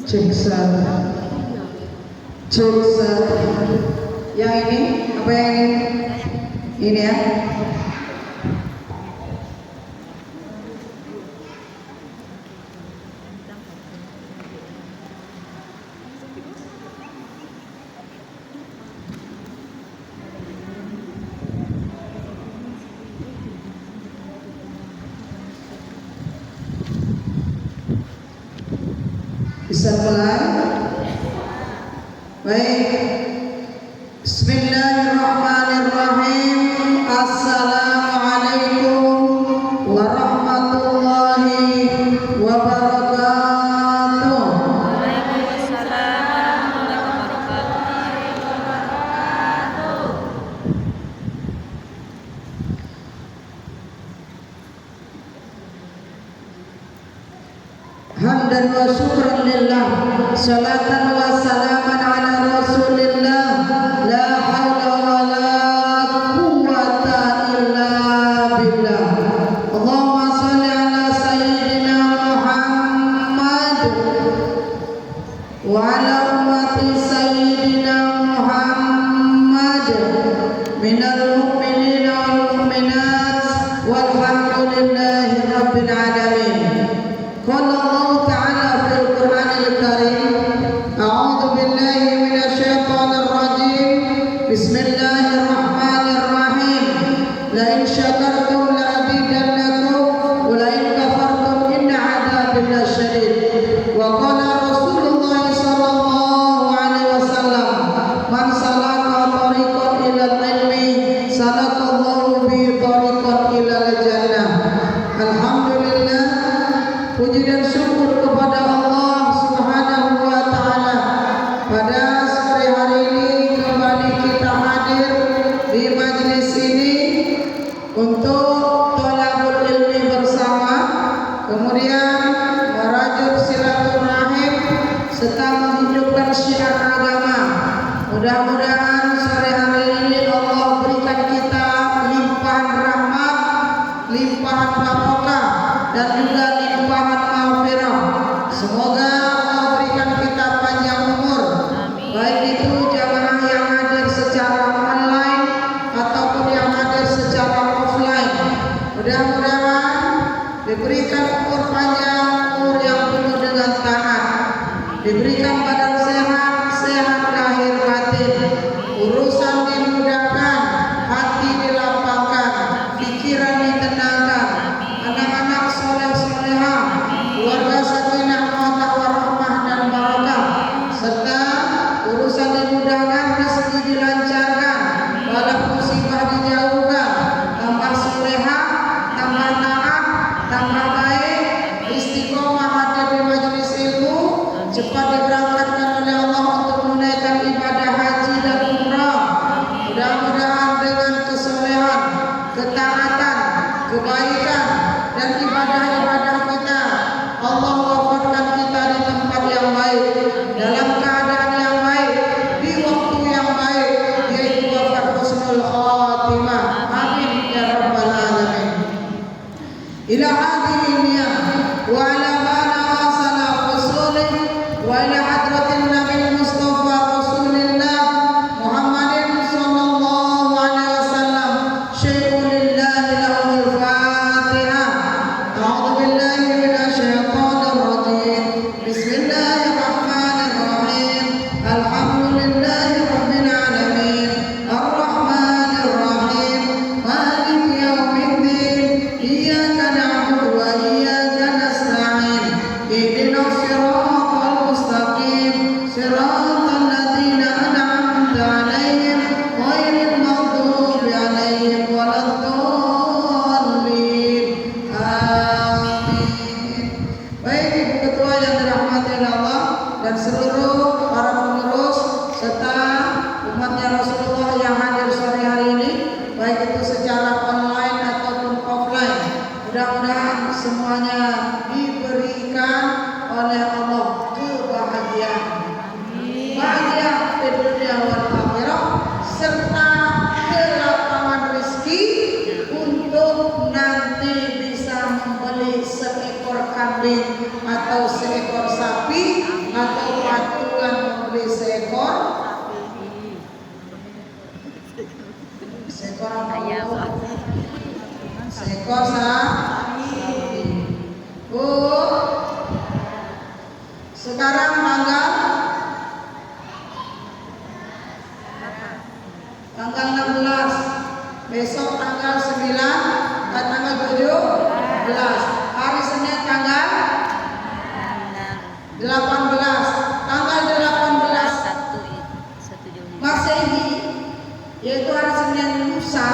Cek satu. Cek satu. Yang ini apa yang ini? Ini ya. Bisa mulai? Baik. Bismillahirrahmanirrahim. Assalamualaikum warahmatullahi wabarakatuh. Waalaikumsalam warahmatullahi wabarakatuh. Hamdan wa syukran lillah, salatan wa salaman ala rasulillah, la hawla wa la quwwata illa billah. Allahumma salli ala sayyidina Muhammad wa ala ummati sayyidina Muhammad minal mu'minina wal mu'minat walhamdulillahi rabbil alamin. Qala Allah Ta'ala fil Qur'anil Karim, a'udzu billahi minasyaitonir rajim. Bismillahirrahmanirrahim. La in syakartum la azidannakum wa la in kafartum inna 'adzabi lasyadid. Wa qala Rasulullah sallallahu alaihi wasallam, man salaka tariqan ilal ilmi salakallahu bi tariqan ilal jannah. Alhamdulillah, puji dan syukur kepada Allah Subhanahu wa Ta'ala. Pada sore hari ini kembali kita hadir di majelis ini untuk thalabul ilmi bersama, kemudian merajut silaturahim serta menghidupkan syiar agama. Mudah-mudahan sore hari ini Allah berikan kita limpahan rahmat, limpahan barokah, dan juga limpahan maghfirah. Semoga Allah berikan kita panjang umur. Baik itu jamaah yang hadir secara online ataupun yang hadir secara offline. Mudah-mudahan diberikan umur panjang, umur yang penuh dengan taat, diberikan badan sehat, sehat lahir batin, urusan dimudahkan, hati dilapangkan, pikiran ditenangkan, anak-anak soleh-solehah, keluarga sakinah mawaddah warahmah dan barakah, serta urusan dimudahkan, rezeki dilancarkan, bala musibah dijauhkan, tambah solehah, tambah taat, tambah baik, istiqomah hadir di majelis ilmu, cepat diberangkatkan oleh Allah untuk menunaikan ibadah haji dan umrah. Mudah-mudahan dengan kesolehan, ketaatan, kebaikan, dan ibadah-ibadah kita, Allah wafatkan kita di tempat yang baik, dalam keadaan yang baik, di waktu yang baik, yaitu wafat husnul khatimah. Amin ya rabbal alamin. Ila hadhihi wa ala mana wasala rasulih wa ila hadratin nabil mustafa rasulillah Muhammadin sallallahu alaihi wasallam. Syai'un lillahi lahul fatihah. A'udzu billahi minasyaitonir rajim. Bismillahirrahmanirrahim. Alhamdulillahi rabbil alamin. Arrahmanir rahim. Maliki yaumiddin. Iyyaka na'budu wa iyyaka nasta'in. Ihdinas siratal mustaqim. Siratal ladzina an'amta 'alaihim ghairil maghdubi 'alaihim waladdallin. Amin. Baik Ibu Ketua yang dirahmati oleh Allah dan seluruh para pengurus serta umatnya Rasulullah yang hadir sore hari ini, baik itu secara online ataupun offline. Mudah-mudahan semuanya diberikan oleh Allah kebahagiaan. Bahagia di dunia wal akhirah serta kelapangan rezeki untuk nanti bisa membeli seekor kambing atau seekor sapi atau Seekor sapi. Bu, sekarang tanggal 16, besok tanggal 9 dan tanggal 17, hari Senin tanggal 18, tanggal 18 Masehi, yaitu hari Senin lusa,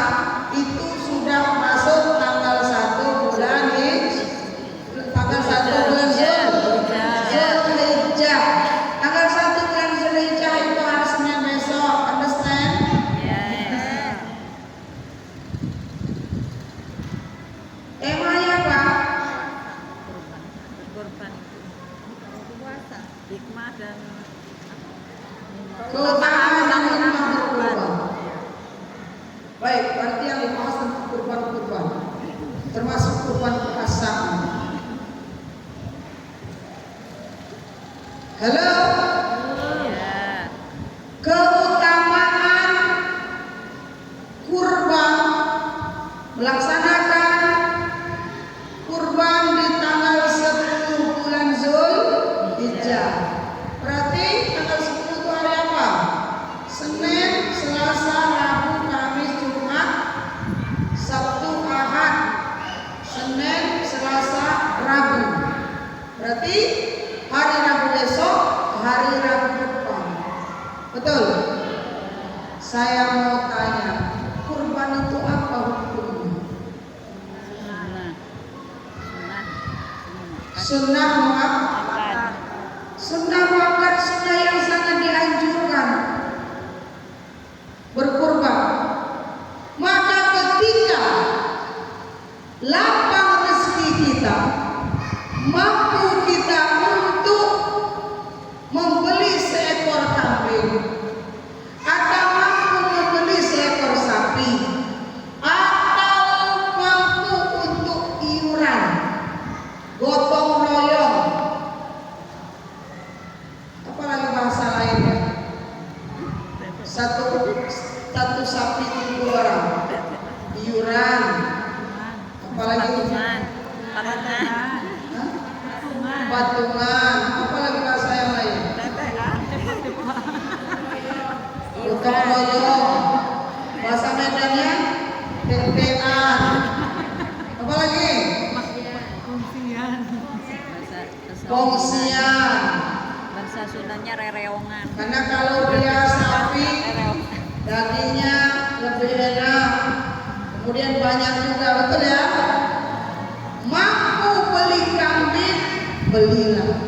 itu sudah masuk tanggal 1 bulan tanggal 1 bulan Zulhijjah. Tanggal 1 bulan Zulhijjah itu hari Senin besok, understand? Temanya apa? Berkorban puasa, hikmah dan Keutamaan dan hikmah berkorban. Baik, berarti yang dibahas tentang kurban-kurban, termasuk kurban puasa. Halo. Keutamaan kurban, melaksanakan kurban di tanggal 10 bulan Zulhijjah. Berarti tanggal 10 itu hari apa? Senin, Selasa, Rabu, Kamis, Jumat, Sabtu, Ahad. Senin, Selasa, Rabu. Berarti hari Rabu besok, hari Rabu depan. Betul? Saya mau tanya, kurban itu apa hukumnya? Sunnah muakkad. Sunnah muakkad, sunnah yang sangat dianjurkan berkurban. Maka ketika lapang rezeki kita, mampu kita untuk membeli seekor kambing atau mampu membeli seekor sapi atau mampu untuk iuran gotong royong, apalagi bahasa lainnya, satu sapi 7 orang iuran, apalagi patungan, apalagi bahasa yang lain, gotong royong, bahasa Medannya tetean, apalagi kongsian. bahasa Sundanya rereongan. Karena kalau dia sapi dagingnya lebih enak, kemudian banyak juga, betul ya. Mampu beli kambing, belilah.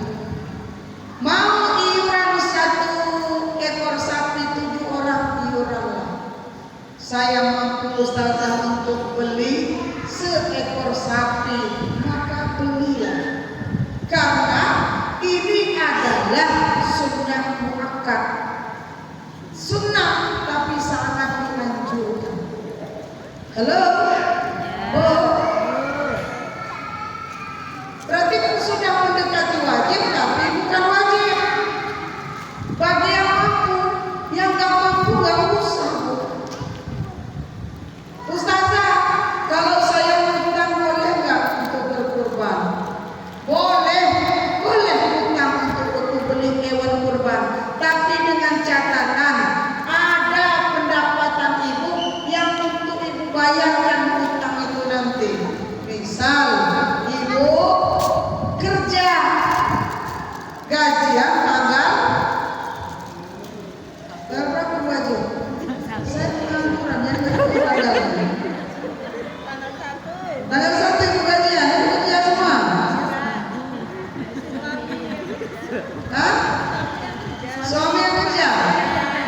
Mau iuran 1 ekor sapi 7 orang, iuranlah. Saya mampu Ustazah untuk beli seekor sapi, maka belilah. Karena ini adalah sunnah muakkad, sunnah tapi sangat dianjurkan. Halo, berarti kan sudah mendekati wajib, tapi bukan wajib bagi yang mampu. Yang gak mampu gak usah. Ustazah, kalau saya hutang boleh nggak untuk berkurban? Boleh hutang untuk beli hewan kurban, tapi dengan catatan ada pendapatan ibu yang untuk ibu bayarkan hutang itu nanti. Misal ibu kerja, gajian tanggal berapa baju? Saya pengangguran, jadi nggak tahu tanggal. Tanggal 1 ibu gajian, ibu kerja semua. Hah? Suami yang kerja,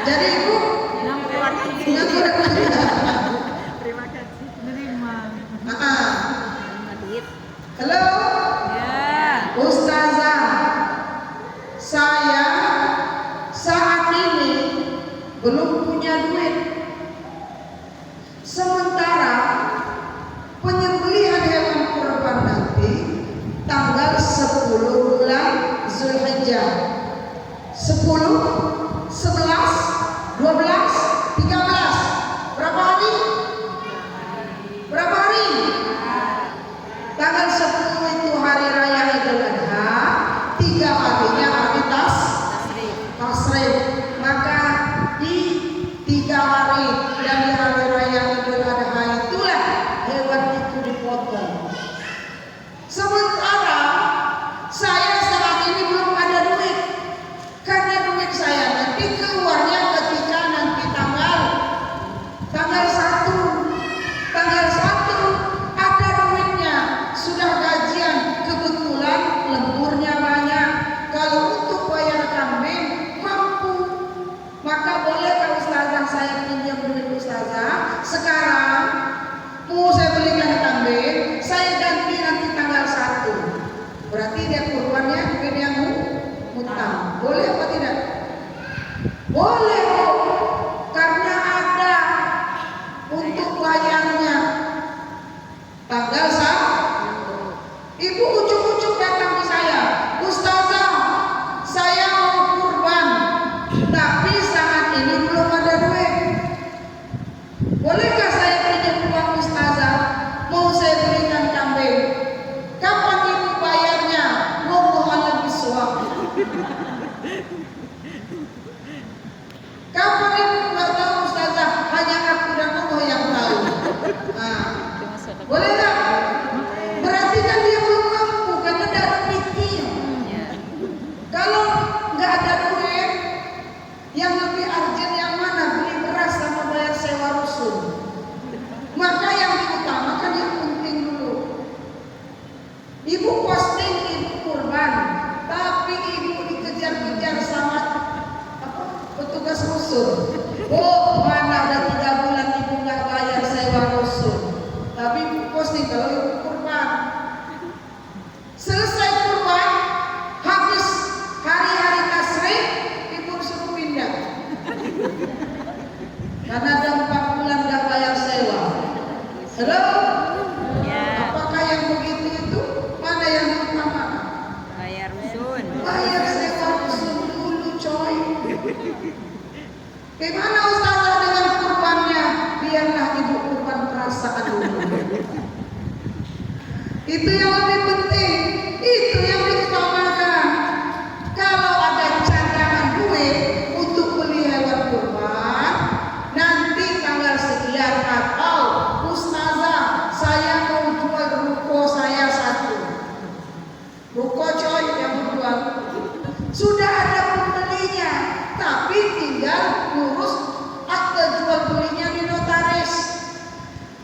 jadi ibu nganggur kerja. Terima kasih menerima. Halo, Ya. Ustazah, saya saat ini belum punya duit. Sementara penyembelihan hewan kurban nanti tanggal 10 bulan Zulhijjah. 10, 11, 12, 13. Berapa hari? Berapa hari? Boleh Bu, karena ada untuk bayarnya. Tanggal Ibu ujuk-ujuk datang ke saya, Ustazah, saya mau kurban, tapi saat ini belum ada duit. Bolehkah saya pinjam uang Ustazah? Mau saya belikan kambing. Kapan ibu bayarnya? Wallahu a'lam bishawab. Kapan ibu nggak tahu Ustazah? Hanya aku dan Allah yang tahu. Nah, boleh nggak? Berarti kan dia belum mampu karena tidak ada duitnya. Kalau nggak ada duit, yang lebih urgent yang mana? Beli beras sama bayar sewa rusun. Maka yang diutamakan yang penting dulu. Ibu posting ibu kurban, tapi ibu dikejar-kejar sama petugas rusun. Oh, mana ada 3 bulan ibu nggak bayar sewa rusun. Tapi ibu posting kalau ibu kurban. Selesai kurban, habis hari-hari tasrik, ibu suruh pindah. Karena ada 4 bulan nggak bayar sewa. Halo? Ya. Apakah yang begitu itu? Mana yang utama? Bayar rusun. Bayar sewa rusun dulu, coy. Gimana Ustazah dengan kurbannya? Biarlah ibu kurban perasaan dulu. Itu yang lebih penting. Itu yang diutamakan. Kalau ada cadangan duit untuk beli hewan kurban, nanti tanggal sekian atau Ustazah, saya mau jual ruko saya 1. Ruko coy yang menjual. Sudah ada pembelinya, tapi tinggal ngurus akte jual belinya di notaris.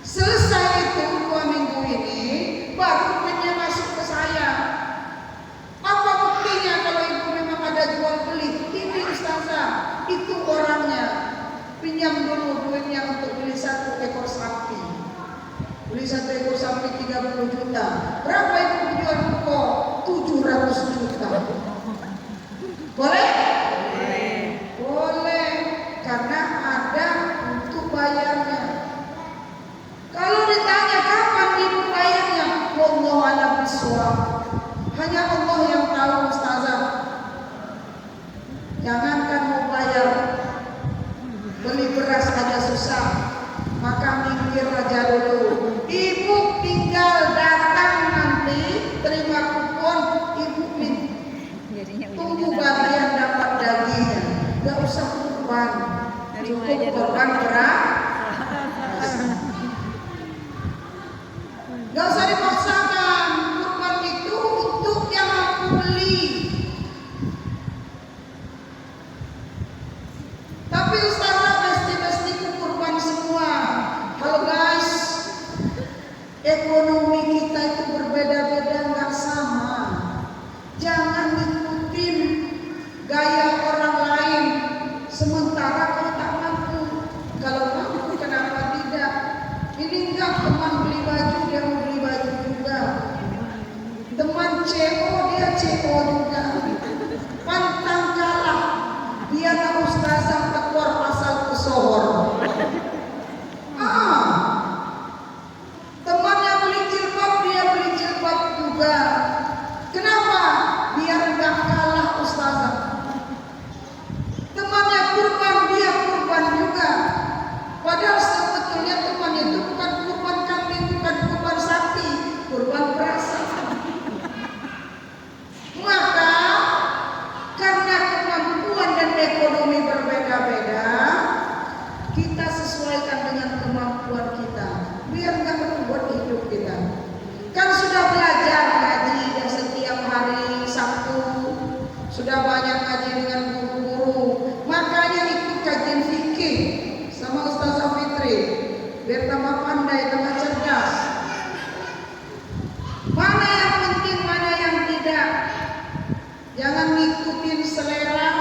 Selesai itu 2 minggu ini, baru duitnya masuk ke saya. Apa buktinya kalau ibu memang ada jual beli? Ini Ustazah, itu orangnya. Pinjam dulu duitnya untuk beli 1 ekor sapi. Beli 1 ekor sapi 30 juta. Berapa ibu jual ruko? 700 juta. Boleh? Boleh, karena ada untuk bayarnya. Kalau ditanya kapan ibu bayarnya, wallahu a'lam bishawab. Hanya Allah yang tahu Ustazah. Jangankan mau bayar, beli beras aja susah, maka mikir aja dulu. Ibu tinggal datang nanti, terima kupon, ibu Jadinya tunggu ujung-ujungnya bagian dapat dagingnya. Gak usah kurban, cukup korban beras. Gak usah dipaksakan. Kurban itu untuk yang mampu beli. Tapi Ustazah mesti kurban semua. Halo guys, ekonomi kita itu berbeda-beda, nggak sama. Jangan ngikutin gaya orang lain. Sementara kau tak mampu. Kalau mampu kenapa tidak? Ini enggak teman beli baju, dia mau beli baju juga. Teman CO, dia CO juga. Pantang kalah. Dia tak Ustazah tekor pasal kesohor. Temannya beli jilbab, dia beli jilbab juga. Kenapa? Biar enggak kalah Ustazah. Temannya kurban, dia kurban juga. Padahal sebetulnya teman itu bukan kurban kambing, bukan kurban sapi, kurban perasa. Maka karena kemampuan dan ekonomi berbeda-beda, kita sesuaikan dengan kemampuan kita, biar nggak membuat hidup kita. Kan sudah belajar ngaji dan setiap hari Sabtu, sudah banyak ngaji dengan guru-guru, makanya ikut kajian fikih sama Ustazah Fitri, biar tambah pandai, tambah cerdas. Mana yang penting, mana yang tidak. Jangan ngikutin selera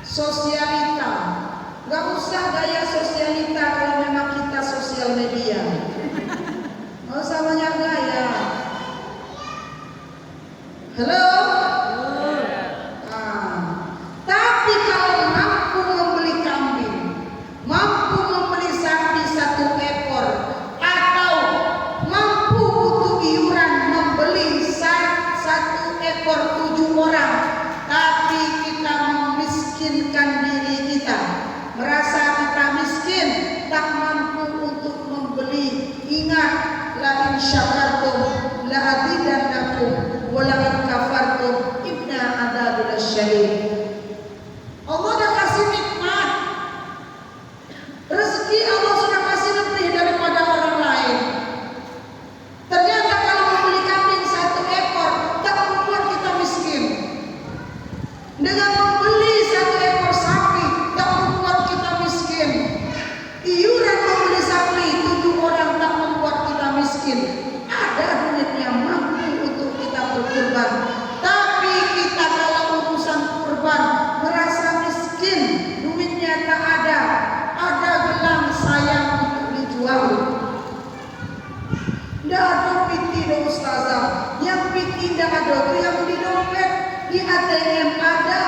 sosialita. Gak usah gaya sosialita kalau memang kita sosial media. Gak usah banyak gaya. Halo? Tapi kalau mampu ekor 7 orang, tapi kita memiskinkan diri kita, merasa kita miskin, tak mampu untuk membeli. Ingat, la in syakartum la azidannakum wa la in kafartum inna adzabi lasyadid. Allah dah kasih nikmat, rezeki Allah sudah kasih lebih daripada orang lain. Ternyata kalau membeli kambing 1 ekor tak membuat kita miskin. Dengan membeli 1 ekor sapi tak membuat kita miskin. Iuran membeli sapi 7 orang tak membuat kita miskin. Ada duit yang mampu untuk kita berkurban. Tapi kita kalau urusan kurban merasa miskin, duitnya tak ada. Ada gelang sayang untuk dijual. Tidak ada piti do ustazah. Yang piti tidak ada, itu yang di dompet, di ATM ada,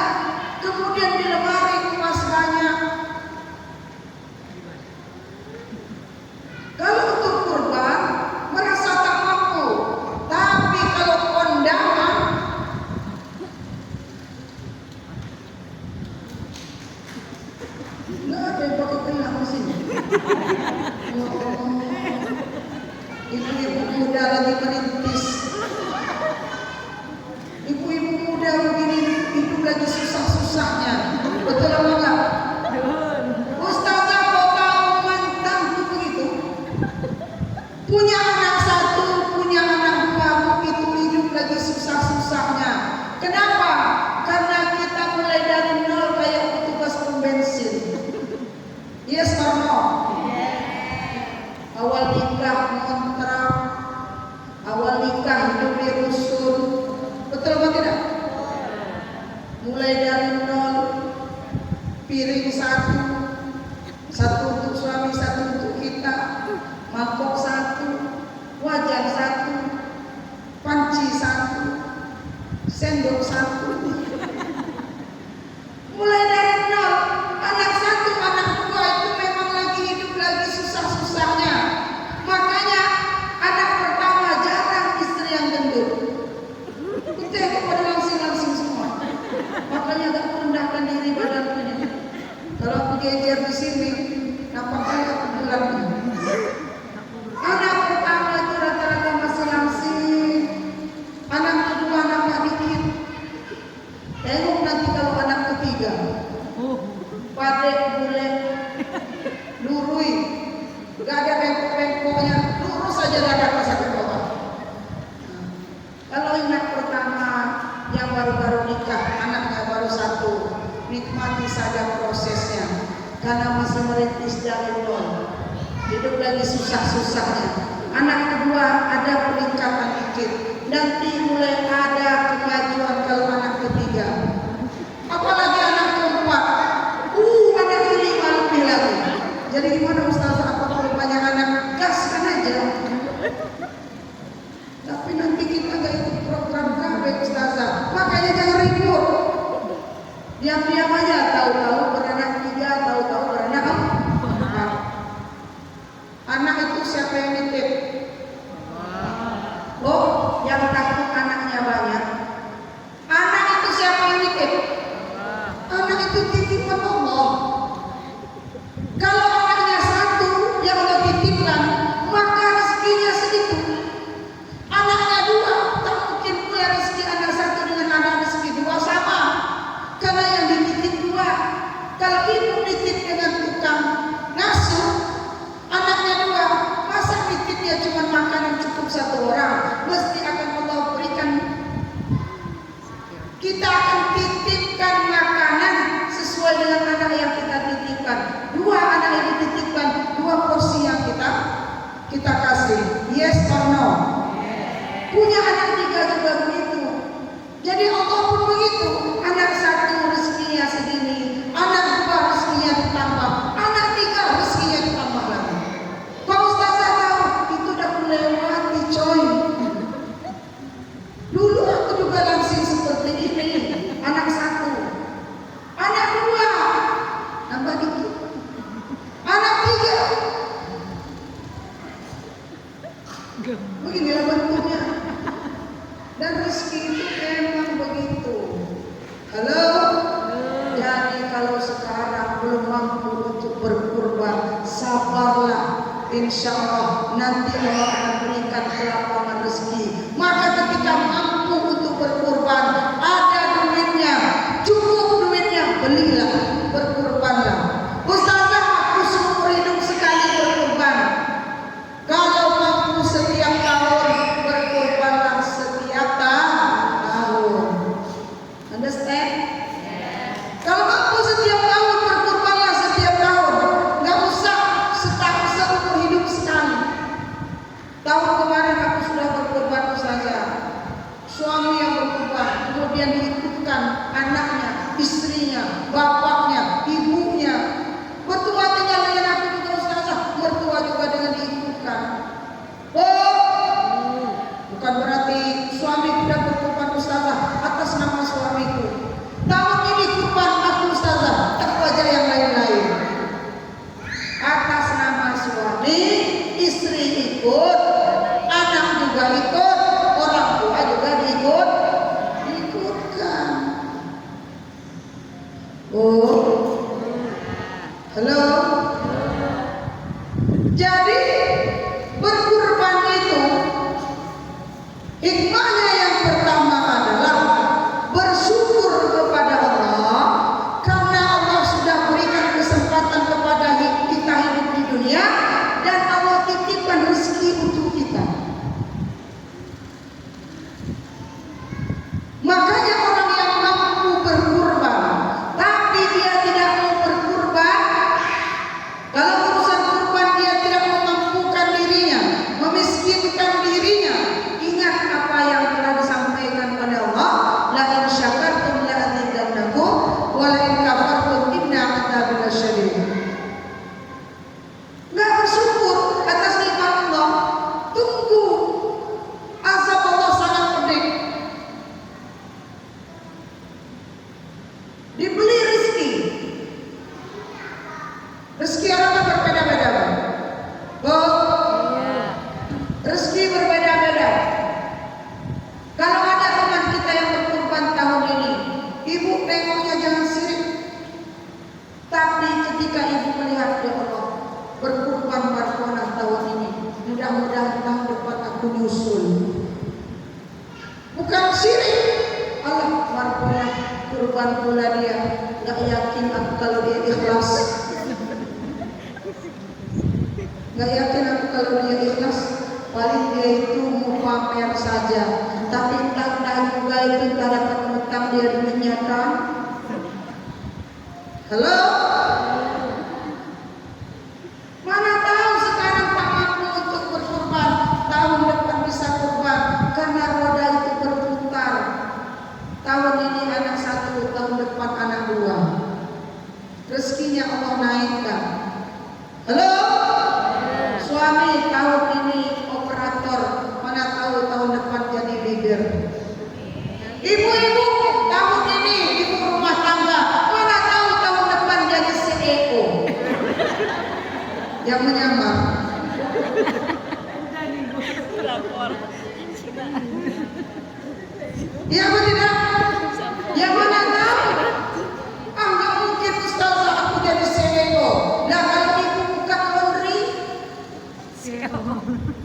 kemudian di lemari kemas banyak. Kalau untuk kurban merasa tak mampu, tapi kalau kondangan nggak ada yang pakai gelang di sini. Ibu-ibu muda lagi merintis. Ibu-ibu muda begini hidup lagi susah-susahnya. Betul apa enggak? Ustazah kau tahu mantanku begitu? Punya anak 1, punya anak 2, begitu hidup lagi susah-susahnya. Kenapa? Karena kita mulai dari nol kayak petugas pom bensin. Yes or no? Awal nikah kontrak, awal nikah hidup di rusun, betul apa tidak? Mulai dari nol, piring 1 untuk suami, 1 untuk kita, mangkok 1, wajan 1, panci 1, sendok 1. Mulai dari nol, anak 1, anak 2 itu memang lagi hidup lagi susah-susahnya. Makanya anak pertama jarang istri yang gendut. Itu yang kepada langsing-langsing semua. Makanya agak merendahkan diri badannya. Kalau aku jejer di sini, nampaknya aku bulat. Anak pertama itu rata-rata masih langsing. Anak kedua nambah dikit. Tengok nanti kalau anak ketiga, padek bule, lurui, gak ada bengkok-bengkoknya, lurus saja dada ke sakit bawah. Kalau anak pertama yang baru-baru nikah, anaknya baru 1, nikmati saja prosesnya, karena masih merintis dari nol, hidup lagi susah-susahnya. Anak kedua ada peningkatan dikit, nanti mulai ada kemajuan kalau anak ketiga. Apalagi anak keempat, anak kelima lebih lagi. Jadi gimana ustazah, apa kalau banyak anak, gaskan aja. Tapi nanti kita gak ikut program KB ustazah, makanya jangan ribut. Diam-diam aja, tahu-tahu beranak 3, tahu-tahu beranak 4. Anak itu siapa yang nitip? Oh, yang takut anaknya banyak. Anak itu siapa yang nitip? Anak itu titipan Allah. Kalau anaknya 1 yang Allah titipkan, maka rezekinya sedikit. Anaknya 2, tak mungkin pula rezeki anak 1 dengan anak rezeki 2 sama. Karena yang dititip 2. Kalau ibu nitip dengan tukang ngasuh, anaknya 2, masa nitipnya cuma makanan cukup 1 orang, mesti akan Allah berikan. Kita akan titipkan makanan sesuai dengan anak yang kita titipkan. 2 anak yang dititipkan, 2 porsi yang kita kasih. Yes or no? Punya anak 3 juga begitu. Jadi Allah pun begitu. Anak 1 rezekinya segini, anak 2 rezekinya ditambah, anak 3 rezekinya ditambah lagi. Pak ustazah tahu itu udah melewati coy. Dulu aku juga langsing seperti ini. Anak 1, anak 2, nambah dikit, anak 3. Beginilah bentuknya. Dan rezeki itu memang begitu. Halo? Jadi kalau sekarang belum mampu untuk berkurban, sabarlah. Insya Allah nanti Allah akan berikan kelapangan rezeki. Maka ketika mampu untuk berkurban, ada duitnya, cukup duitnya, belilah, berkurbanlah. Ustazah, aku seumur hidup sekali berkurban. Kalau mampu setiap tahun, berkurbanlah setiap tahun. Understand? Kalau mampu setiap tahun, berkurbanlah setiap tahun. Nggak usah setahun seumur hidup sekali. Tahun kemarin aku sudah berkorban saja. Suami yang berkorban, kemudian diikutkan anaknya, istrinya, bapaknya, ibunya. Mertua tinggal dengan aku juga ustazah, mertua juga dengan diikutkan. Oh, bukan berarti suami tidak berkorban ustazah atas nama suamiku. Tahun ini kurban aku ustazah, tak wajah yang lain-lain. Atas nama suami, istri ikut, anak juga ikut, orang tua juga diikutkan. Oh, halo. Jadi berkurban itu hikmahnya yang pertama adalah bersyukur kepada Allah karena Allah sudah berikan kesempatan kepada kita hidup di dunia dan Allah titipkan rezeki untuk kita. Makanya orang yang mampu berkurban tapi dia tidak mau berkurban, kalau urusan kurban dia tidak memampukan dirinya, memiskinkan dirinya, ingat apa yang telah disampaikan oleh Allah, la in syakartum la azidannakum wa la in kafartum inna adzabi lasyadid. Nggak bersyukur atas nikmat Allah, tunggu azab Allah sangat pedih. Dibeli rezeki. Rezeki orang berbeda-beda. Rezeki berbeda-beda. Kalau ada teman kita yang berkurban tahun ini, ibu tengoknya jangan sirik. Tapi ketika ibu melihat ya Allah, berkurban Barkona tahun ini, mudah-mudahan tahun depan aku nyusul. Bukan sirik. Allah, Barkona kurban pula dia, nggak yakin aku kalau dia ikhlas. Nggak yakin aku kalau dia ikhlas. Paling dia itu mau pamer saja. Tapi entah juga itu entah dapat utang dia duitnya kan. Halo? Mana tahu sekarang tak mampu untuk berkurban, tahun depan bisa kurban karena roda itu berputar. Tahun ini anak satu, tahun depan anak dua. Rezekinya Allah naikkan. Halo? Suami tahun ini operator, mana tahu tahun depan jadi leader. Ibu-ibu tahun ini ibu rumah tangga, mana tahu tahun depan jadi CEO. Yang menyamar. Iya apa tidak? Yang mana tahu? Ah, nggak mungkin ustazah aku jadi CEO. Nah kalau ibu buka laundry,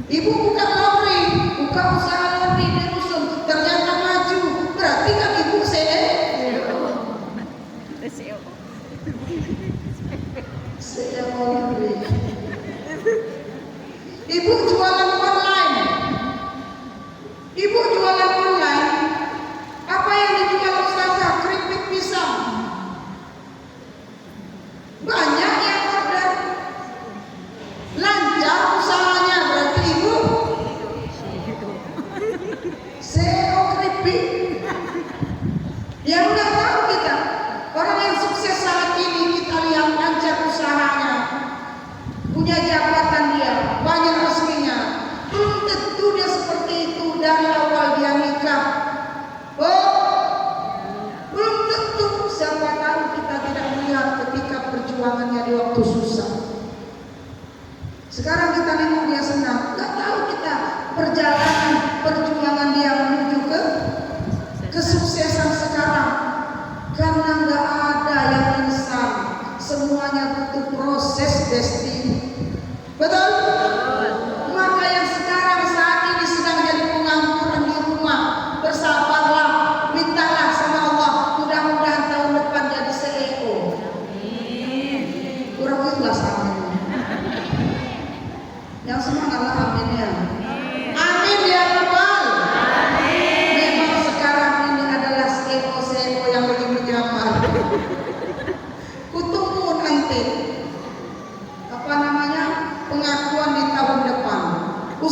ibu buka laundry, buka usaha laundry di rusun, ternyata maju, berarti kan ibu CEO laundry. Ibu jualan online. Ibu jualan online. Apa yang dijual ustazah? Keripik pisang. Banyak yang order. Lancar usahanya, berarti ibu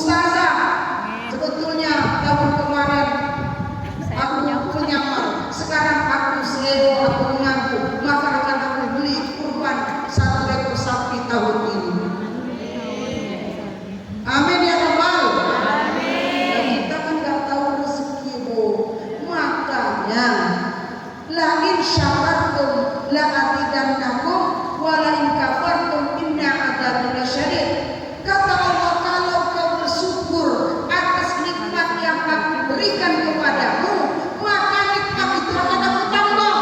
Ustazah, sebetulnya tahun kemarin aku menyamar, sekarang aku CEO, aku mengaku, maka akan aku beli kurban 1 ekor sapi tahun ini. Amin ya rabbal. Dan kita kan nggak tahu rezeki, Bu. Makanya la in syakartum la azidannakum wa la in kafartum inna adzabi lasyadid. Kata Allah, kalau kau bersyukur atas nikmat yang aku berikan kepadamu, maka nikmat itu akan aku tambah.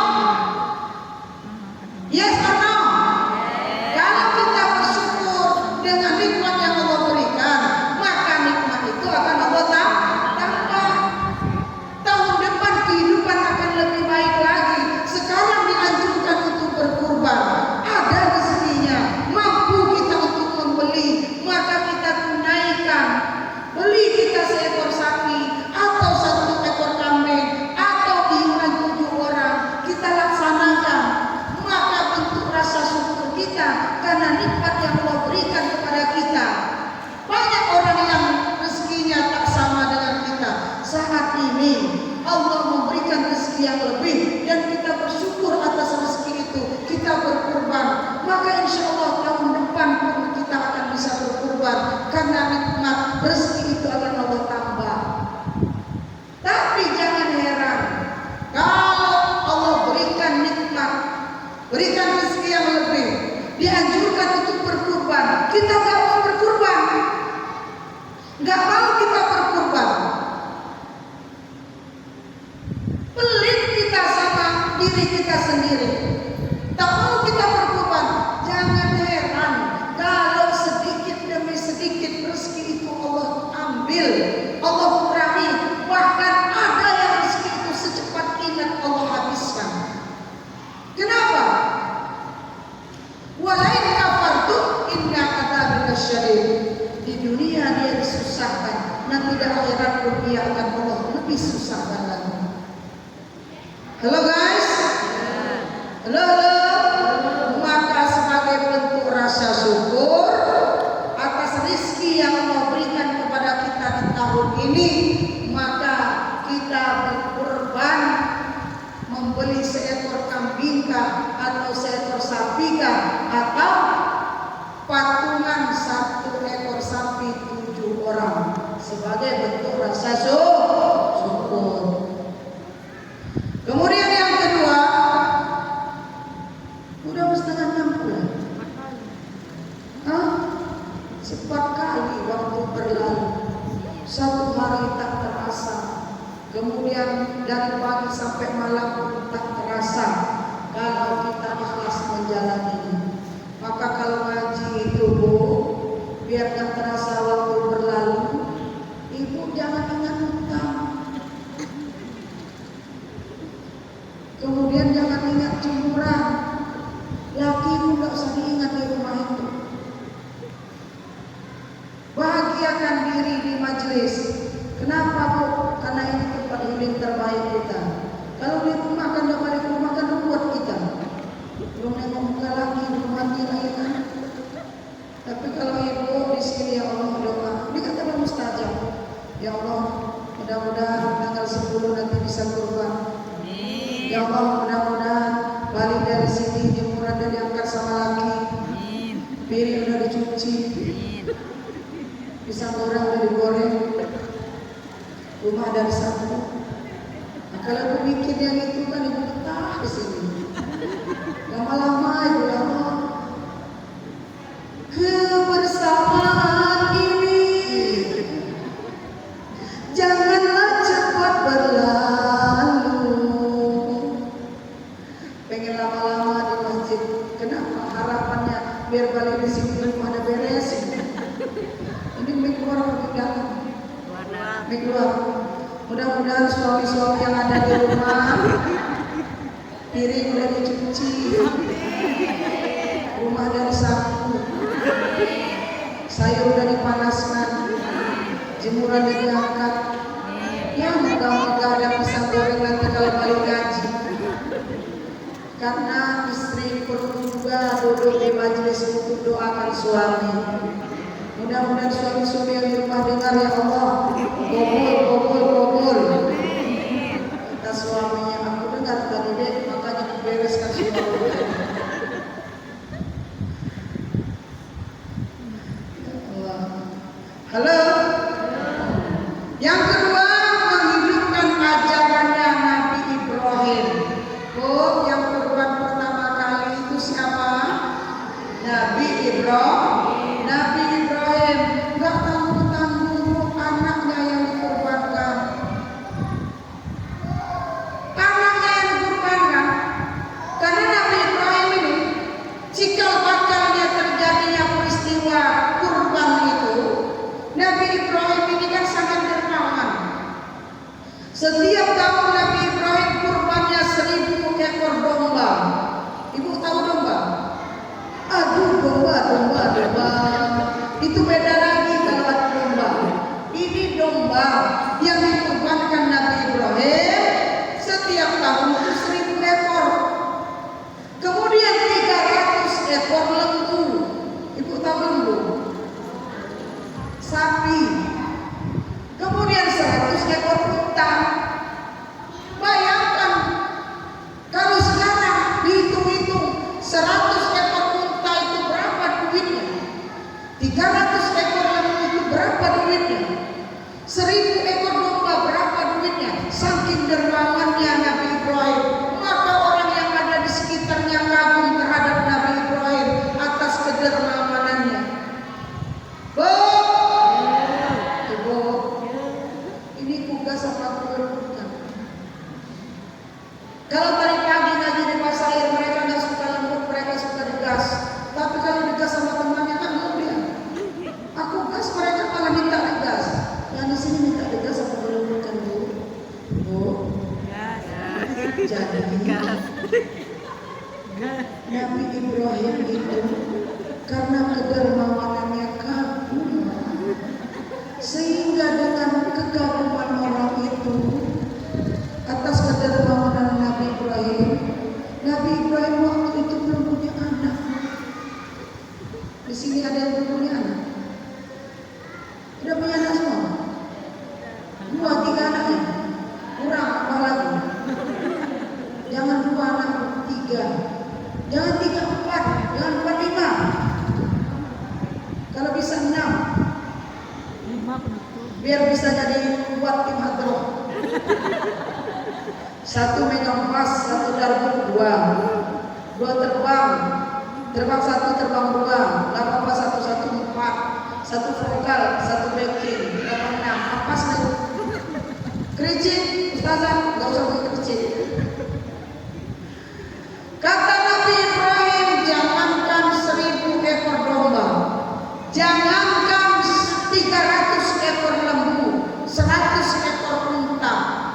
Yes or no? Kalau kita bersyukur dengan nikmat yang Allah berikan, maka nikmat itu akan Allah tambah. Tahun depan kehidupan akan lebih baik lagi. Sekarang dianjurkan untuk berkurban, ada rezekinya, mampu kita untuk membeli, maka kita tunaikan. Beli kita seekor sapi atau 1 ekor kambing atau iuran 7 orang, kita laksanakan. Maka bentuk rasa syukur kita karena nikmat yang Allah berikan kepada kita. Banyak orang yang rezekinya tak sama dengan kita. Saat ini Allah memberikan rezeki yang lebih dan kita bersyukur atas rezeki itu. Kita berkurban, maka insya Allah tahun depan pun kita akan bisa berkurban karena nikmat rezeki itu akan Allah tambah. Tapi jangan heran kalau Allah berikan nikmat, berikan rezeki yang lebih, dianjurkan untuk berkurban, kita gak mau berkurban, gak mau kita berkurban. Pelit kita sama diri kita sendiri, tak mau kita berkorban. Jangan heran kalau sedikit demi sedikit rezeki itu Allah ambil, Allah kurangi. Bahkan ada yang rezeki itu secepat kilat Allah habiskan. Kenapa? Walain kafartum inna adzabi lasyadid. Di dunia dia disusahkan, nanti di akhirat pun dia akan Allah lebih susahkan lagi. Halo guys, halo. Maka sebagai bentuk rasa syukur atas rezeki yang Allah berikan kepada kita di tahun ini, maka kita berkorban membeli seekor kambing atau seekor sapi atau patungan 1 ekor sapi 7 orang sebagai bentuk rasa syukur. Kemudian yang kedua, udah 5:30 bulan. Cepat kali waktu berlalu. 1 hari tak terasa. Kemudian dari pagi sampai malam pun tak terasa kalau kita ikhlas menjalani. Maka kalau ngaji itu, Bu, biar tak terasa waktu berlalu, Ibu jangan ingat utang. Kemudian jangan ingat jemuran. Lakimu gak usah diingat di rumah itu. Bahagiakan diri di majelis. Kenapa, Bu? Karena ini tempat healing terbaik kita. Kalau di rumah kan gak balik rumah kan buat kita. Belum nengok muka lagi, belum mandi lagi kan. Tapi kalau Ibu di sini, ya Allah doa. Ini kata Pak Mustajab. Ya Allah, mudah-mudahan tanggal 10 nanti bisa kurban. Ya Allah, mudah-mudahan balik dari sini jemuran udah diangkat sama laki, piring udah dicuci, pisang goreng udah digoreng, rumah dari sapu. Nah, kalau aku bikin yang itu kan Ibu betah di sini. Lama-lama Ibu lama. Kebersamaan ini janganlah cepat berlalu. Pengen lama-lama di masjid. Kenapa? Harapannya biar balik di sini rumah ada beres. Ini mie keluar lebih dalam. Mie keluar. Mudah-mudahan suami-suami yang ada di rumah piring udah dicuci, rumah dari sapu, sayur udah dipanaskan, jemuran udah diangkat. Ya moga-moga ada pisang goreng nanti kalau balik gaji. Karena istri perlu juga duduk di majelis untuk doakan suami. Mudah-mudahan suami-suami yang di rumah dengar ya Allah. Kabul. Kata suaminya, aku dengar tadi deh, makanya bereskan semua. Halo. Yang kedua, menghidupkan ajarannya Nabi Ibrahim. Oh, yang kurban pertama kali itu siapa? Nabi Ibrahim. Nabi Ibrahim nggak tanggung-tanggung anaknya yang dikorbankan. Anaknya yang dikorbankan. Karena Nabi Ibrahim ini, jika bakalnya terjadinya peristiwa kurban itu, Nabi Ibrahim ini kan sangat dermawan. Setiap tahun Nabi Ibrahim kurbannya 1000 ekor domba. Ibu tahu domba? Aduh, domba. Itu beda lagi kalau ada domba. Ini domba yang dikurbankan Nabi Ibrahim setiap tahun itu 1000 ekor. Kemudian 300 ekor lembu. Ibu tahu lembu? Sapi. Kemudian 100 ekor unta. Bayangkan kalau sekarang dihitung-hitung 100 ekor unta itu berapa duitnya? 300 ekor lembu itu berapa duitnya? 1000 ekor domba berapa duitnya? Saking dermawannya Nabi Ibrahim, maka orang yang ada di sekitarnya kagum terhadap Nabi Ibrahim atas kedermawanannya. Ibu, ini tugas apa bukan? Kalau tadi pagi ngaji di pasar air, mereka nggak suka lembut, mereka suka digas. Tapi kalau digas sama temannya kan mudah. Aku gas, mereka malah minta digas. Yang di sini minta digas apa boleh bukan bu? Bu, jadi Nabi Ibrahim itu karena kedermawanannya kagum, sehingga dengan kekaguman orang itu atas kedermawanan Nabi Ibrahim waktu itu belum punya anak. Di sini ada yang belum punya anak? Udah punya anak semua? 2, 3 anaknya? Kurang apa lagi? Jangan 2 anak, 3. Jangan 3, 4. Jangan 4, 5. Kalau bisa 6. Biar bisa jadi kuat tim hadroh. 1 megang pas, 1 darbur, 2 terbang 1, terbang 2, 8 pas 1, 4, 1 vokal, 1 backing, 8, 6. Apa sih? Kericik, ustazah, nggak usah pakai kericik. Kata Nabi Ibrahim, jangankan 1000 ekor domba, jangankan 300 ekor lembu, 100 ekor unta,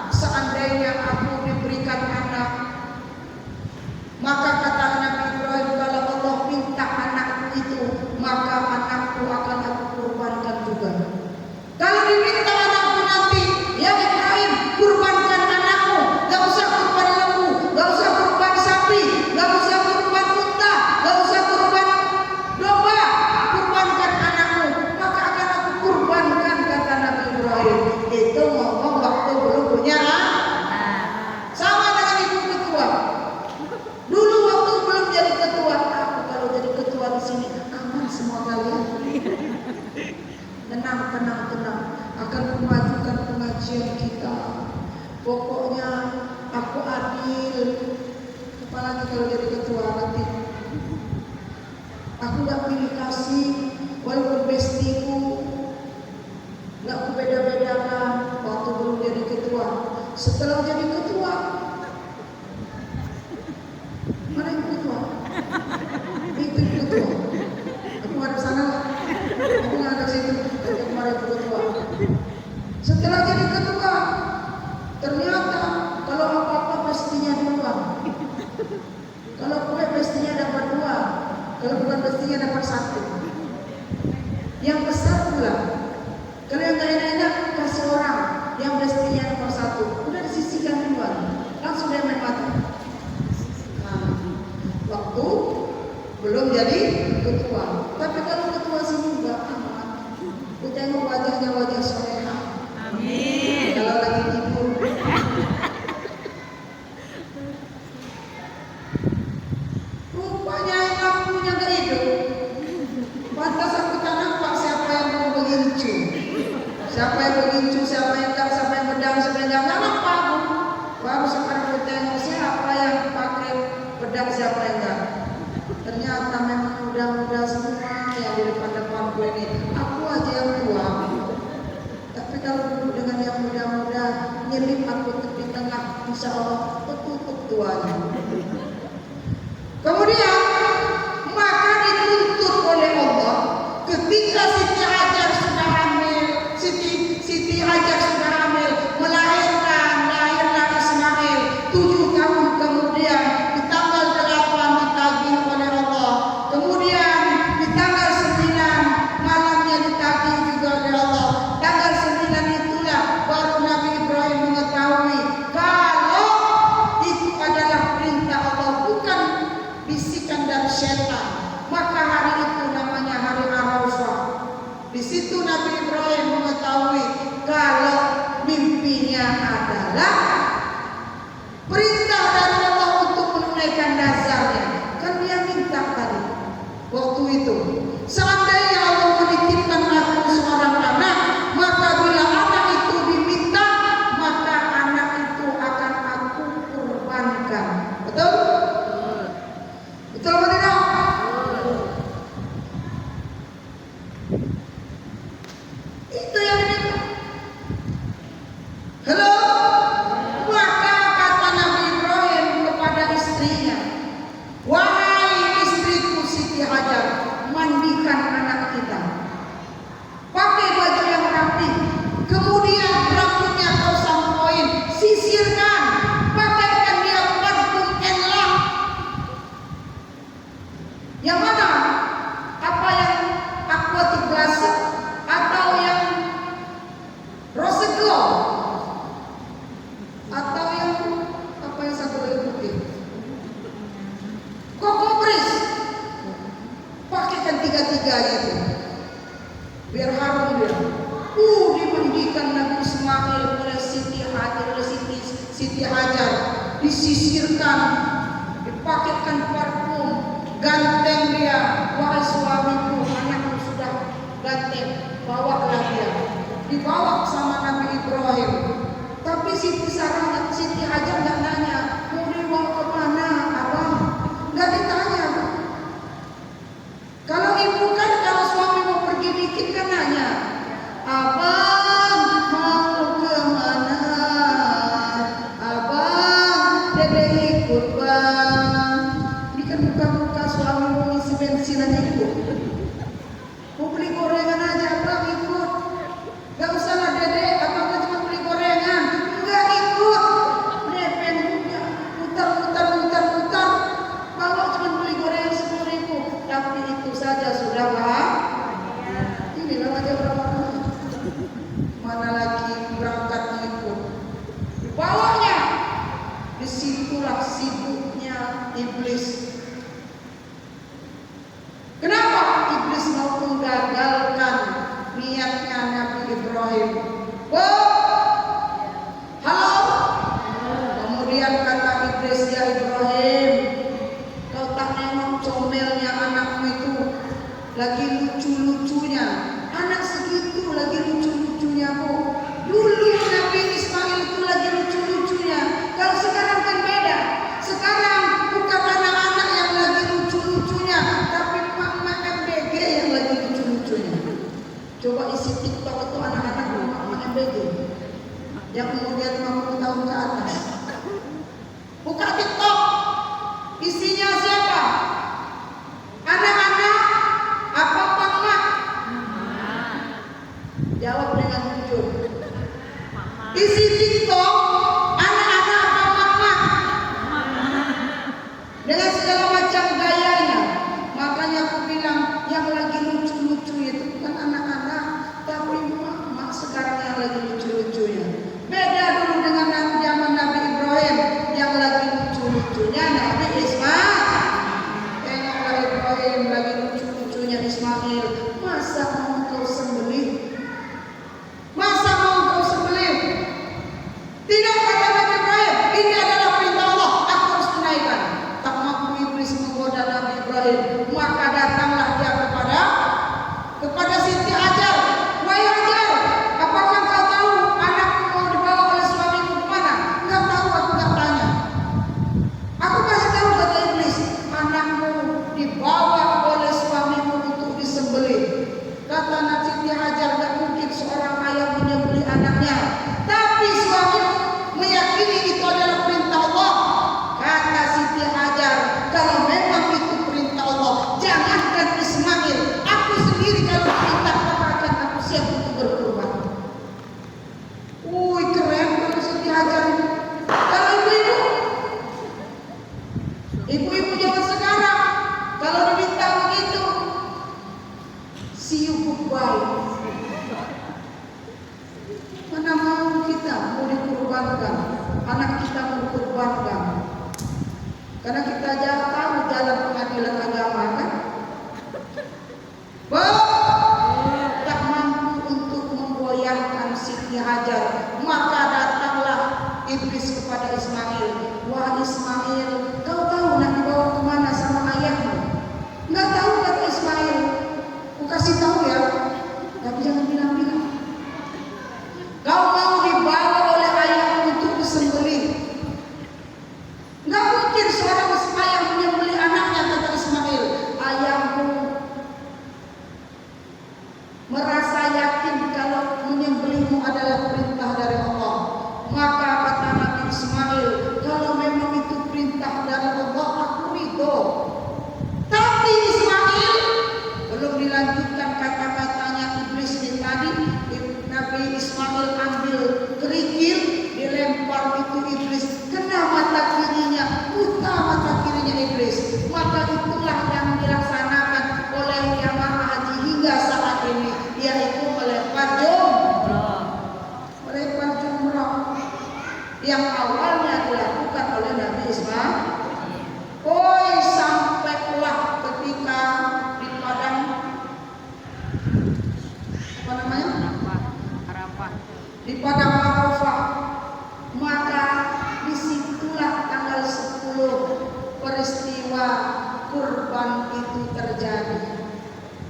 seandainya aku diberikan anak, maka kata Nabi Ibrahim, kalau Allah minta anakku itu, maka anakku akan aku kurbankan juga. Kalau diminta anakku nanti, ya Ibrahim, kurbankan anakmu, gak usah kurban lembu, gak usah kurban sapi, gak usah kurban unta, gak usah kurban domba, kurbankan anakmu, maka akan aku kurbankan, kata Nabi Ibrahim. Itu ngomong waktu belum punya anak. Sama dengan ibu ketua. Dulu waktu belum jadi ketua, aku kalau jadi ketua di sini aman semua kalian. Tenang. Akan memajukan pengajian kita. Pokoknya aku adil. Apalagi kalau jadi ketua nanti. Aku gak pilih kasih, walaupun bestiku gak aku beda-bedakan waktu belum jadi ketua. Setelah jadi ketua, mana yang ketua? Itu ketua. Aku ada sana, aku nggak ada situ. Jadi kemarin ketua. Setelah jadi ketua, ternyata kalau apa-apa pastinya 2. Kalau kue pastinya dapat 2. Kalau bukan pastinya dapat 1. Yang besar pula. Kalau yang gak enak-enak kasih orang. Yang pastinya nomor 1. Udah disisihkan duluan. Langsung dia main mata. Waktu belum jadi ketua. Tapi kalau ketua sini enggak aman. begitu, siapa yang enggak, siapa yang pedang, siapa yang enggak apa. Baru sekarang aku tengok siapa yang pakai pedang, siapa yang enggak. Ternyata memang muda-muda semua yang di depan-depan gue ini. Aku aja yang tua. Tapi kalau duduk dengan yang muda-muda, nyelip aku di tengah, insya Allah ketutup tuanya. Kemudian maka dituntut oleh Allah ketika Siti Hajar sudah hamil, Siti Hajar sudah hamil, lahirlah Ismail 7 tahun kemudian di tanggal 8 ditagih oleh Allah. Kemudian di tanggal 9 malamnya ditagih juga oleh Allah. Tanggal 9 itulah baru Nabi Ibrahim mengetahui kalau itu adalah perintah Allah, bukan bisikan dari setan. Maka hari itu namanya hari Arafah. Di situ Nabi Ibrahim mengetahui kalau mimpinya adalah perintah dari Allah untuk menunaikan nazarnya. Kan dia minta tadi waktu itu, seandainya Allah menitipkan aku seorang anak, maka bila anak itu diminta, maka anak itu akan aku kurbankan. Betul? Betul atau tidak? Itu yang diminta. Halo? Maka kata Nabi Ibrahim kepada istrinya, wahai istriku Siti Hajar, mandikan anak kita, pakai baju yang rapi, kemudian rambutnya kau sampoin, sisirkan, pakaikan dia parfum enak. Yang mana? Apa yang aquatic blush atau yang rose glow atau yang apa yang satu lagi putih? Koko Bris. Pakaikan tiga-tiganya itu biar harum dia. Dimandikan Nabi Ismail oleh Siti Hajar, Siti Hajar, disisirkan, dipakaikan parfum, ganteng dia. Wahai suamiku, anakku sudah ganteng, bawalah dia. Dibawa sama Nabi Ibrahim. Tapi Siti Hajar nggak nanya mau dibawa kemana, abang? Nggak ditanya. Kalau ibu kan, kalau suami mau pergi dikit kan nanya, abang mau kemana? Abang, dede ikut bang. Ini kan muka-muka suami mau ngisi bensin aja ikut. Mau beli gorengan aja abang ikut. Gak usah lah dede, abang kan cuma beli gorengan. Enggak ikut. Nepeng muter. Bawa cuma beli gorengan 10.000. Tapi itu saja sudah lah. Inilah aja berapa. Mana lagi berangkat ikut. Dibawanya. Disitulah sibuknya iblis. Kenapa iblis mau menggagalkan niatnya Nabi Ibrahim? Halo? Kemudian kata iblis, ya Ibrahim, kau tak nengok comelnya anakmu itu, lagi lucu-lucunya. Anak segitu lagi lucu-lucunya bu. Dulu Nabi Ismail itu lagi lucu-lucunya. Kalau sekarang kan beda. Sekarang bukan anak-anak yang lagi lucu-lucunya, tapi emak-emak MBG yang lagi lucu-lucunya. Coba isi TikTok itu anak-anak emak-emak MBG yang kemudian 50 tahun ke atas. Buka TikTok, isinya siapa? Anak-anak apa emak? Jawab dengan jujur. Isi TikTok anak-anak apa emak? Dengan segala macam gayanya. Makanya aku bilang yang lagi lucu-lucu itu bukan anak-anak, tapi emak-emak sekarang yang lagi lucu-lucunya. Beda dulu dengan zaman Nabi Ibrahim yang lagi lucu-lucu. istrinya Hajar. Maka datanglah iblis kepada Ismail. Wah Ismail, kau tahu nak dibawa kemana sama ayahmu? Nggak tahu kata Ismail. Aku kasih tahu ya, tapi jangan bilang-bilang. Kau mau dibawa oleh ayahmu untuk disembelih. Nggak mungkin seorang ayah menyembelih anaknya, kata Ismail. Ayahmu merasa yakin kalau menyembelihmu adalah perintah dari Allah. Maka kata Nabi Ismail, kalau memang itu perintah dari Allah, aku ridho. Tapi Ismail belum dilanjutkan kata-katanya iblis ini tadi. Nabi Ismail ambil kerikil, dilempar itu iblis, kena mata kirinya, buta mata kirinya iblis. Maka itulah yang dilaksanakan oleh jamaah haji hingga saat ini, yaitu melempar jumrah yang awalnya dilakukan oleh Nabi Ismail. Oi, sampailah ketika di padang apa namanya? Arafah. Di padang Arafah. Maka disitulah tanggal 10 peristiwa kurban itu terjadi.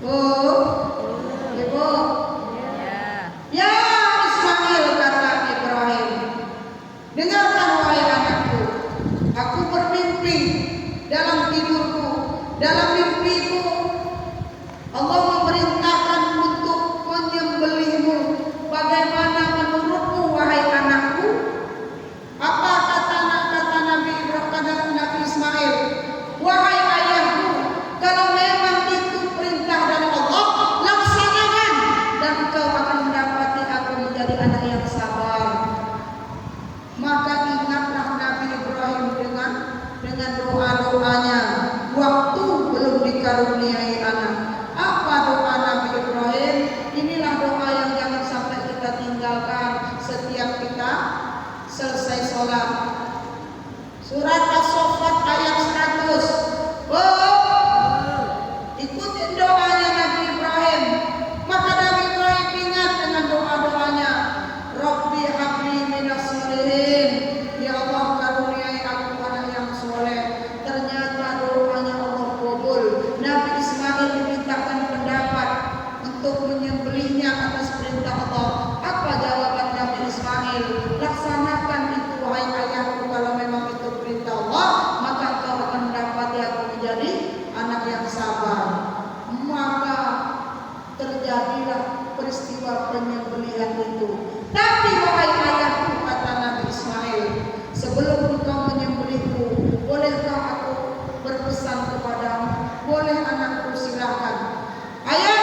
Oh, ibu. Ya. Ya Ismail, kata Ibrahim, dengarkan wahai anakku, aku bermimpi dalam tidurku. Dalam mimpiku Allah memerintahkan untuk menyembelihmu. Bagaimana menurutmu wahai anakku? Apa kata Nabi Ibrahim, Nabi Ismail? Wahai ayahku, kalau memang itu perintah dari Allah, laksanakan, dan engkau akan mendapati aku menjadi anak yang sabar. Maka ingatlah Nabi Ibrahim dengan doa-doanya waktu belum dikaruniai anak. Apa doa Nabi Ibrahim? Inilah doa yang jangan sampai kita tinggalkan setiap kita selesai sholat. Surat As-Saffat ayat 100. Ikutin doanya Nabi Ibrahim. Maka Nabi Ibrahim ingat dengan doa-doanya. Rabbi habli minas sholihin. Ya Allah, karuniai aku anak yang soleh. Ternyata doanya Allah kabul. Nabi Ismail dimintakan pendapat untuk menyembelihnya atas perintah Allah. Apa jawaban Nabi Ismail? Laksanakan itu wahai ayahku, kalau memang itu perintah Allah, maka engkau akan mendapati aku menjadi anak yang sabar. Maka terjadilah peristiwa penyembelihan itu. Tapi wahai ayahku, kata Nabi Ismail, sebelum engkau menyembelihku, bolehkah aku berpesan kepadamu? Boleh anakku, silakan. Ayah,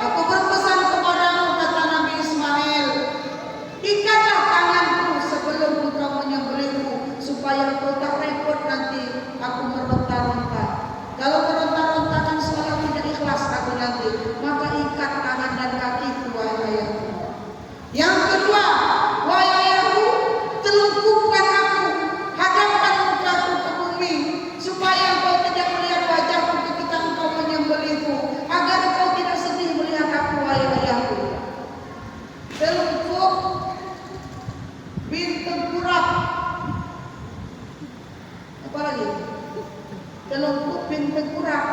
aku berpesan kepadamu, kata Nabi Ismail, ikatlah tanganku sebelum engkau menyembelihku, supaya engkau tak repot nanti aku meronta-ronta. Kalau meronta-ronta kan seolah tidak ikhlas aku nanti. Maka ikat tangan dan kakiku, wahai ayahku. Yang kedua, wahai ayahku, telungkupkan aku, hadapkan mukaku ke bumi, supaya engkau tidak melihat wajahku ketika engkau menyembelihku, agar engkau tidak sedih melihat aku, wahai ayahku. Telungkup bin tengkurak. Apa lagi? Telungkup bin tengkurak.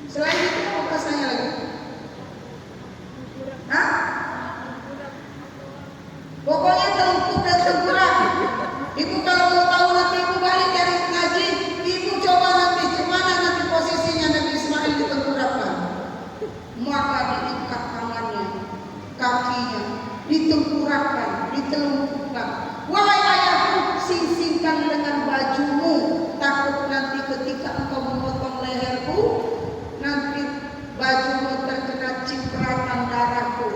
Selain itu apa bahasanya lagi? Hah? Pokoknya telungkup dan tengkurak. Ibu kalau mau tahu nanti ibu balik dari ngaji, ibu coba nanti gimana nanti posisinya Nabi Ismail ditengkurakkan. Maka diikat tangannya, kakinya, ditengkurakkan, ditelungkupkan. Wahai ayahku, sing-singkan dengan bajumu, takut nanti ketika engkau memotong leherku, nanti bajumu terkena cipratan darahku.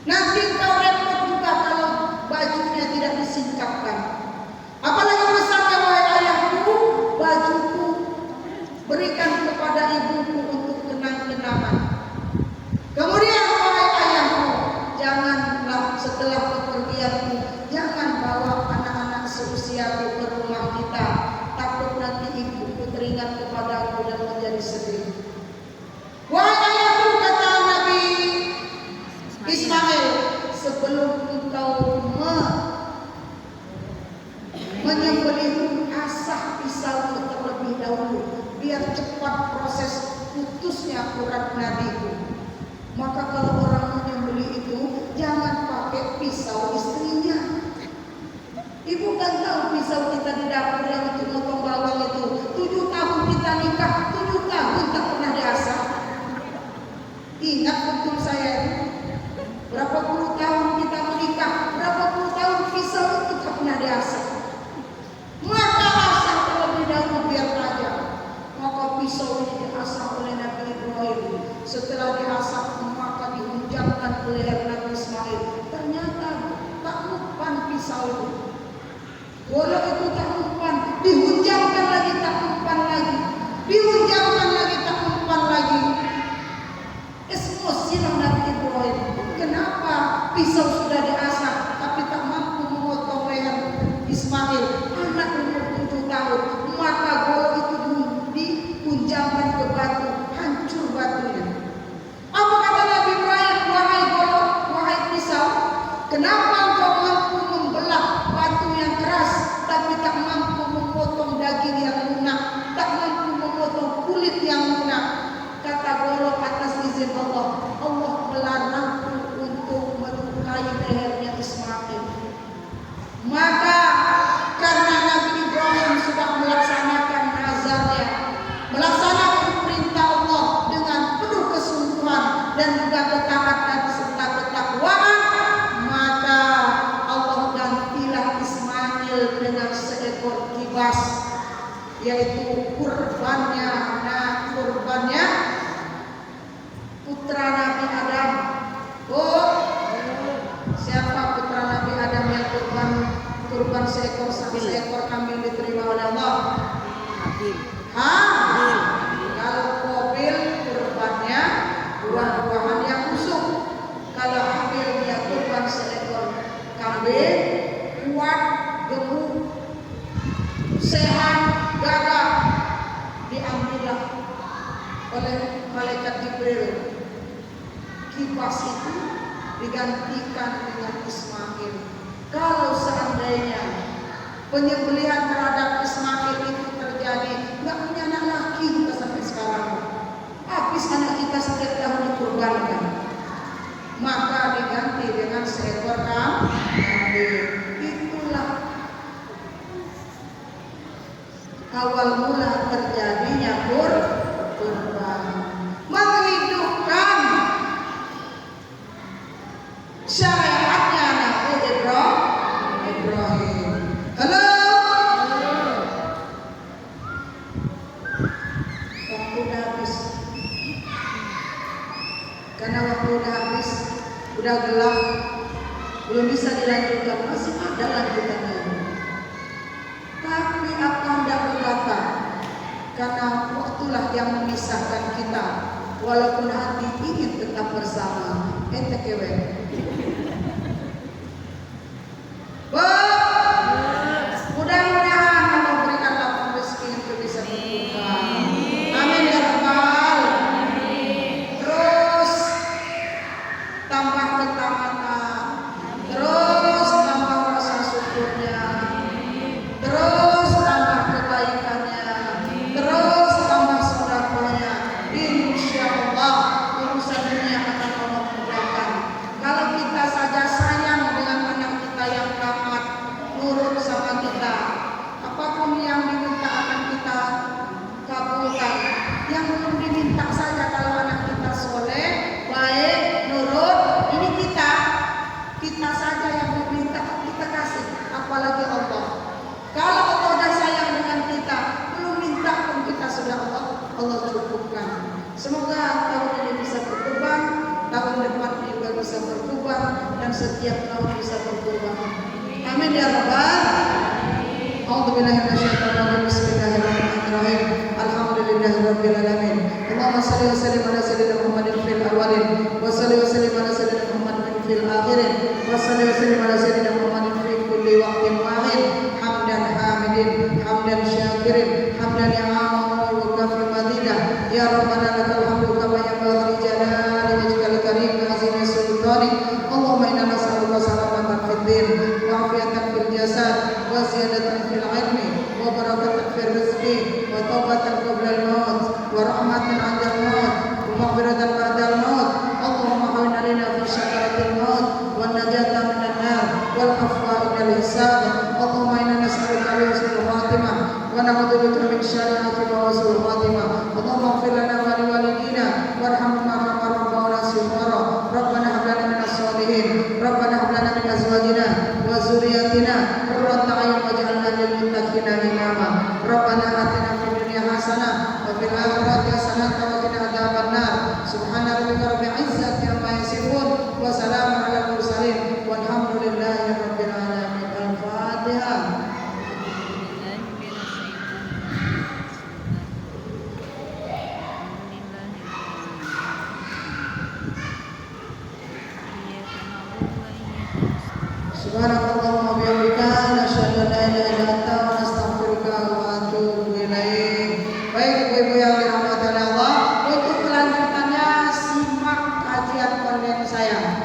Nanti engkau repot juga kalau bajunya tidak disingkapkan. Apalagi pesannya, wahai ayahku, bajuku berikan kepada ibuku untuk kenang-kenangan. Kemudian wahai ayahku, janganlah setelah Maka kalau orang mau nyembeli itu jangan pakai pisau istrinya. Ibu kan tahu pisau kita di dapur yang untuk motong bawang itu 7 tahun kita nikah, 7 tahun tak pernah diasah. Ingat betul saya itu. Berapa puluh tahun kita menikah, berapa puluh tahun pisau itu tak pernah diasah. Maka asah terlebih dahulu biar tajam. Maka pisau ini diasah oleh Nabi Ibrahim. Setelah diasah maka dihunjamkan ke leher Nabi Ismail. Ternyata tak mempan pisau itu. Golok itu tak mempan, dihunjamkan lagi tak mempan lagi, dihunjamkan lagi tak mempan lagi. Emosi Nabi Ibrahim. Kenapa pisau sudah diasah tapi tak mampu memotong leher Ismail, anak umur 7 tahun? Maka golok itu dihunjamkan ke batu, hancur batunya. Apa kata Nabi Ibrahim? Wahai golok, wahai pisau, kenapa engkau mampu membelah batu yang keras tapi tak mampu memotong daging yang lunak, tak mampu memotong kulit yang lunak? Kata golok, atas izin Allah, Allah melarangku untuk melukai lehernya Ismail. Maka karena Nabi Ibrahim sudah melaksanakan nazarnya, melaksanakan perintah Allah dengan penuh kesungguhan dan juga ketaatan serta ketakwaan, maka Allah gantilah Ismail dengan seekor kibas, yaitu kurbannya putra Nabi Adam. Oh, siapa putra Nabi Adam yang kurban seekor kambing diterima oleh Allah? Habil. Kalau Qabil kurbannya buah-buahan yang busuk. Kalau Habil dia kurban seekor kambing kuat, gemuk, sehat, gagah. Diambillah oleh malaikat Jibril kibas itu, digantikan dengan Ismail. Kalau seandainya penyembelihan terhadap Ismail itu terjadi, nggak punya anak laki kita sampai sekarang, habis anak kita setiap tahun dikurbankan, maka diganti dengan seekor kambing. Itulah awal mula terjadinya kurban, menghidupkan syariatnya Nabi Ibrahim. Halo. Waktu udah habis. Karena waktu udah habis, udah gelap, belum bisa dilanjutkan, masih ada lanjutannya. Tapi akan tidak berkata, karena waktulah yang memisahkan kita. Walaupun hati ingin tetap bersama. Ente kewe. Mudah-mudahan Allah berikan lapang rezeki untuk bisa berkurban. Amin ya rabbal. Terus tambah ketaatan, terus tambah rasa syukurnya, terus tambah kebaikannya, terus tambah sedekahnya. Insya Allah urusan dunia akan Allah mudahkan. Kalau kita saja sayang dengan anak kita yang taat, nurut sama kita, apapun yang diminta akan kita kabulkan. Yang belum diminta saja, kalau anak kita soleh, baik, nurut, ini kita saja yang meminta, kita kasih, apalagi Allah. Kalau Allah sudah sayang dengan kita, belum minta pun kita sudah Allah cukupkan. Semoga tahun ini bisa berkurban, tahun depan juga bisa berkurban, dan setiap tahun bisa berkurban. Amin ya rabbal. A'udzubillahi minasyaitonir rajim. Bismillahirrahmanirrahim. Alhamdulillahirabbil alamin. Allahumma shalli wa sallim ala sayyidina Muhammadin fil awwalin, wa shalli wa sallim ala sayyidina Muhammadin fil akhirin, wa shalli wa sallim ala sayyidina Muhammadin fi kulli waqtin wahid. Hamdan hamidin, hamdan syakirin, hamdan ya'amu wa kafi madidah. Ya Rabbana lakal hamdu kama yanbaghi li jalali wajhikal karim wa azimi sultanik. Allahumma inna nas'aluka salamatan fid din, wa afiyatan fil jasad, wa ziyadatan fil ilmi, wa barakatan fil rizqi, wa taubatan qabla al-maut, wa rahmatan 'inda al-maut, wa maghfiratan ba'da al-maut. Allahumma Subhanakallahumma wa bihamdika nasyhadu an la ilaha illa anta nastaghfiruka wa atubu ilaik. Baik ibu-ibu yang dirahmati oleh Allah, untuk kelanjutannya simak kajian konten saya.